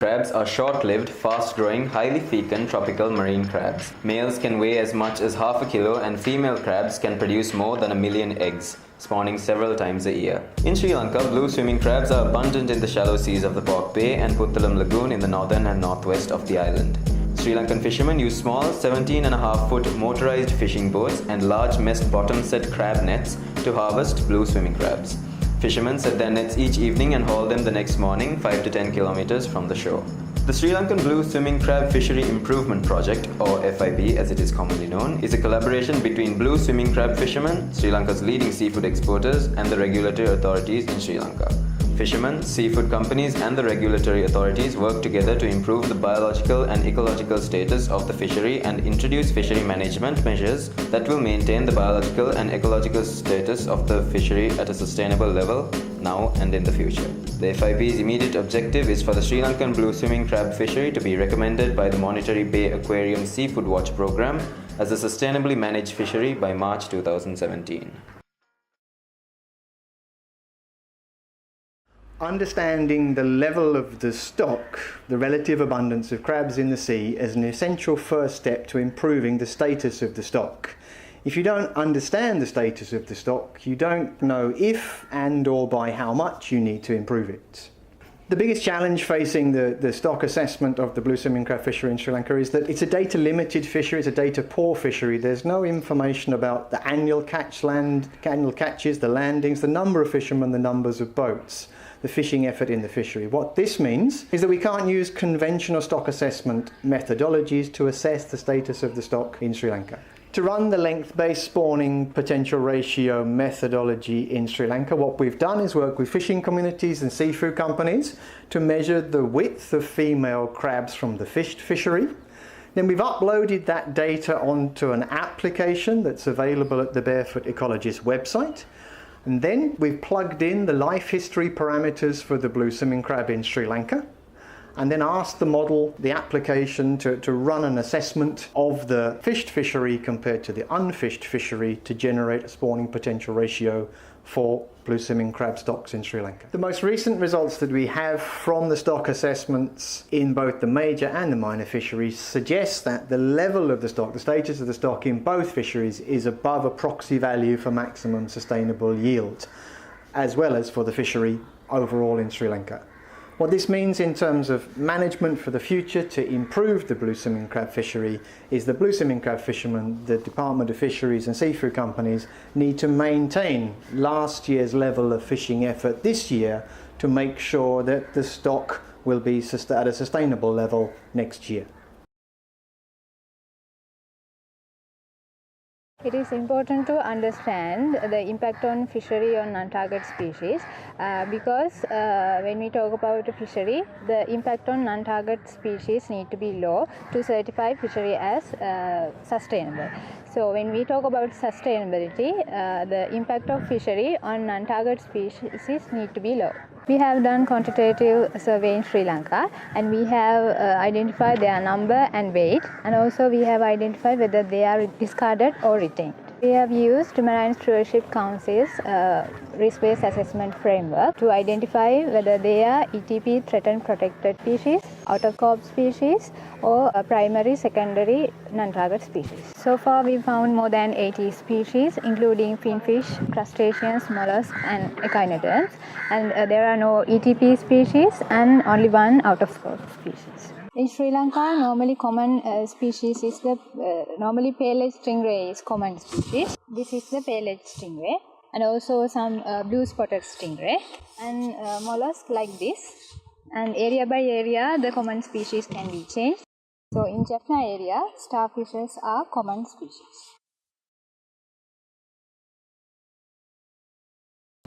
crabs are short-lived, fast-growing, highly fecund tropical marine crabs. Males can weigh as much as half a kilo and female crabs can produce more than 1 million eggs, spawning several times a year. In Sri Lanka, blue swimming crabs are abundant in the shallow seas of the Pork Bay and Puttalam Lagoon in the northern and northwest of the island. Sri Lankan fishermen use small 17.5-foot motorized fishing boats and large meshed bottom-set crab nets to harvest blue swimming crabs. Fishermen set their nets each evening and haul them the next morning 5 to 10 kilometers from the shore. The Sri Lankan Blue Swimming Crab Fishery Improvement Project, or FIP as it is commonly known, is a collaboration between blue swimming crab fishermen, Sri Lanka's leading seafood exporters, and the regulatory authorities in Sri Lanka. Fishermen, seafood companies, and the regulatory authorities work together to improve the biological and ecological status of the fishery and introduce fishery management measures that will maintain the biological and ecological status of the fishery at a sustainable level now and in the future. The FIP's immediate objective is for the Sri Lankan blue swimming crab fishery to be recommended by the Monetary Bay Aquarium Seafood Watch Program as a sustainably managed fishery by March 2017. Understanding the level of the stock, the relative abundance of crabs in the sea, is an essential first step to improving the status of the stock. If you don't understand the status of the stock, you don't know if and or by how much you need to improve it. The biggest challenge facing the stock assessment of the blue swimming crab fishery in Sri Lanka is that it's a data limited fishery, it's a data poor fishery. There's no information about the annual catches, the landings, the number of fishermen, the numbers of boats, the fishing effort in the fishery. What this means is that we can't use conventional stock assessment methodologies to assess the status of the stock in Sri Lanka. To run the length-based spawning potential ratio methodology in Sri Lanka, what we've done is work with fishing communities and seafood companies to measure the width of female crabs from the fishery. Then we've uploaded that data onto an application that's available at the Barefoot Ecologist website. And then we've plugged in the life history parameters for the blue swimming crab in Sri Lanka, and then asked the model, the application, to run an assessment of the fished fishery compared to the unfished fishery to generate a spawning potential ratio for blue swimming crab stocks in Sri Lanka. The most recent results that we have from the stock assessments in both the major and the minor fisheries suggest that the level of the stock, the status of the stock in both fisheries, is above a proxy value for maximum sustainable yield, as well as for the fishery overall in Sri Lanka. What this means in terms of management for the future to improve the blue swimming crab fishery is the blue swimming crab fishermen, the Department of Fisheries and seafood companies need to maintain last year's level of fishing effort this year to make sure that the stock will be at a sustainable level next year. It is important to understand the impact on fishery on non-target species because when we talk about a fishery, the impact on non-target species need to be low to certify fishery as sustainable. So when we talk about sustainability, the impact of fishery on non-target species need to be low. We have done quantitative survey in Sri Lanka and we have identified their number and weight, and also we have identified whether they are discarded or retained. We have used Marine Stewardship Council's risk-based assessment framework to identify whether they are ETP threatened protected species, out-of-scope species, or primary, secondary, non-target species. So far we found more than 80 species, including finfish, crustaceans, mollusks, and echinoderms, and there are no ETP species and only one out-of-scope species. In Sri Lanka, normally common species is normally pale-edged stingray is common species. This is the pale-edged stingray, and also some blue spotted stingray, and mollusks like this. And area by area, the common species can be changed. So in Jaffna area, starfishes are common species.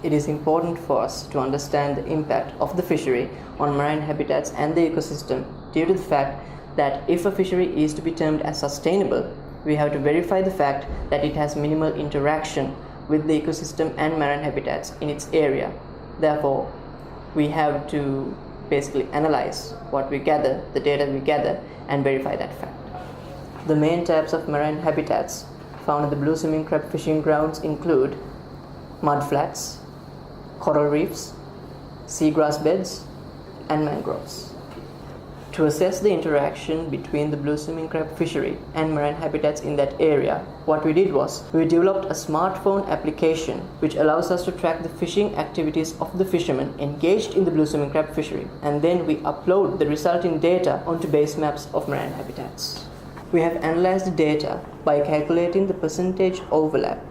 It is important for us to understand the impact of the fishery on marine habitats and the ecosystem due to the fact that if a fishery is to be termed as sustainable, we have to verify the fact that it has minimal interaction with the ecosystem and marine habitats in its area. Therefore, we have to basically analyze what we gather, the data we gather, and verify that fact. The main types of marine habitats found in the blue swimming crab fishing grounds include mudflats, coral reefs, seagrass beds, and mangroves. To assess the interaction between the blue swimming crab fishery and marine habitats in that area, what we did was we developed a smartphone application which allows us to track the fishing activities of the fishermen engaged in the blue swimming crab fishery, and then we upload the resulting data onto base maps of marine habitats. We have analyzed the data by calculating the percentage overlap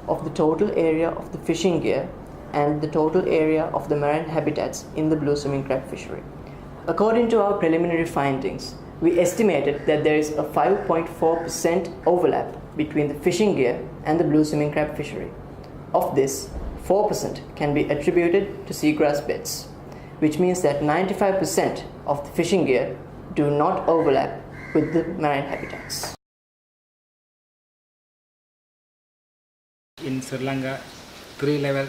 of the total area of the fishing gear and the total area of the marine habitats in the blue swimming crab fishery. According to our preliminary findings, we estimated that there is a 5.4% overlap between the fishing gear and the blue swimming crab fishery. Of this, 4% can be attributed to seagrass beds, which means that 95% of the fishing gear do not overlap with the marine habitats. In Sri Lanka, 3 level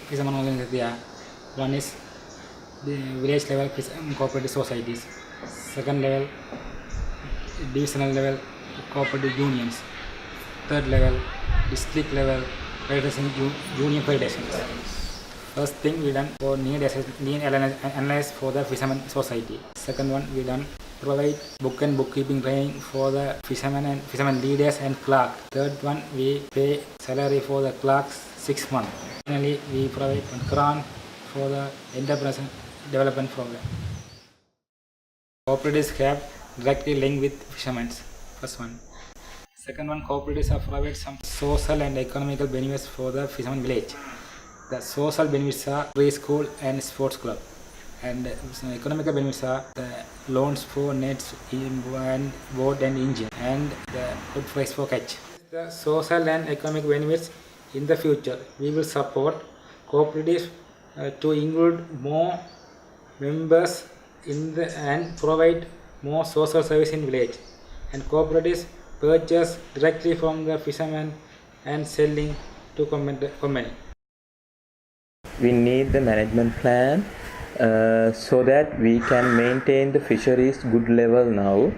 fishermen organizations there. One is the village level cooperative societies, second level divisional level cooperative unions, third level district level federation union federations. First thing we done for need analysis for the fishermen society. Second one we done provide book and bookkeeping training for the fishermen and fishermen leaders and clerk. Third one we pay salary for the clerks 6 months. Finally we provide grant for the enterprise development program. Cooperatives have directly linked with fishermen. First one. Second one, cooperatives have provided some social and economical benefits for the fishermen village. The social benefits are preschool and sports club, and some economical benefits are the loans for nets and boat and engine, and the good price for catch. The social and economic benefits in the future, we will support cooperatives to include more members and provide more social service in village, and cooperatives purchase directly from the fishermen and selling to company. We need the management plan so that we can maintain the fisheries good level now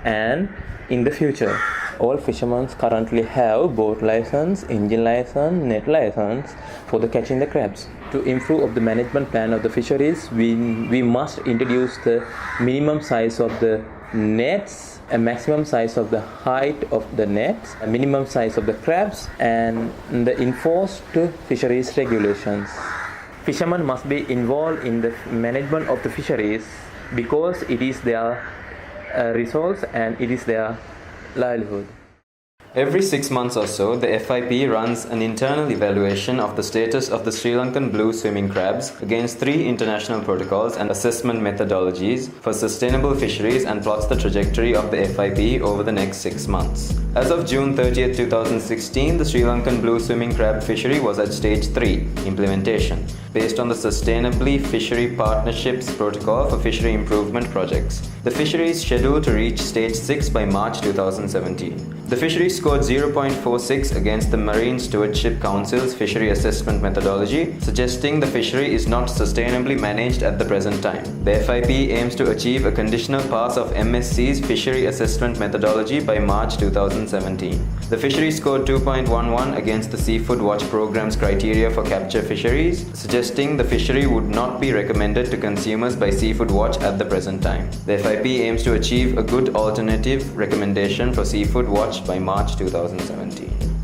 and in the future. All fishermen currently have boat license, engine license, net license for the catching the crabs. To improve of the management plan of the fisheries, we must introduce the minimum size of the nets, a maximum size of the height of the nets, a minimum size of the crabs, and the enforced fisheries regulations. Fishermen must be involved in the management of the fisheries because it is their resource and it is their livelihood. Every 6 months or so, the FIP runs an internal evaluation of the status of the Sri Lankan blue swimming crabs against 3 international protocols and assessment methodologies for sustainable fisheries and plots the trajectory of the FIP over the next 6 months. As of June 30th, 2016, the Sri Lankan blue swimming crab fishery was at stage 3, implementation, based on the Sustainably Fishery Partnerships Protocol for Fishery Improvement Projects. The fishery is scheduled to reach stage 6 by March 2017. The fishery scored 0.46 against the Marine Stewardship Council's fishery assessment methodology, suggesting the fishery is not sustainably managed at the present time. The FIP aims to achieve a conditional pass of MSC's fishery assessment methodology by March 2017. The fishery scored 2.11 against the Seafood Watch program's criteria for capture fisheries, suggesting the fishery would not be recommended to consumers by Seafood Watch at the present time. The FIP aims to achieve a good alternative recommendation for Seafood Watch by March 2017.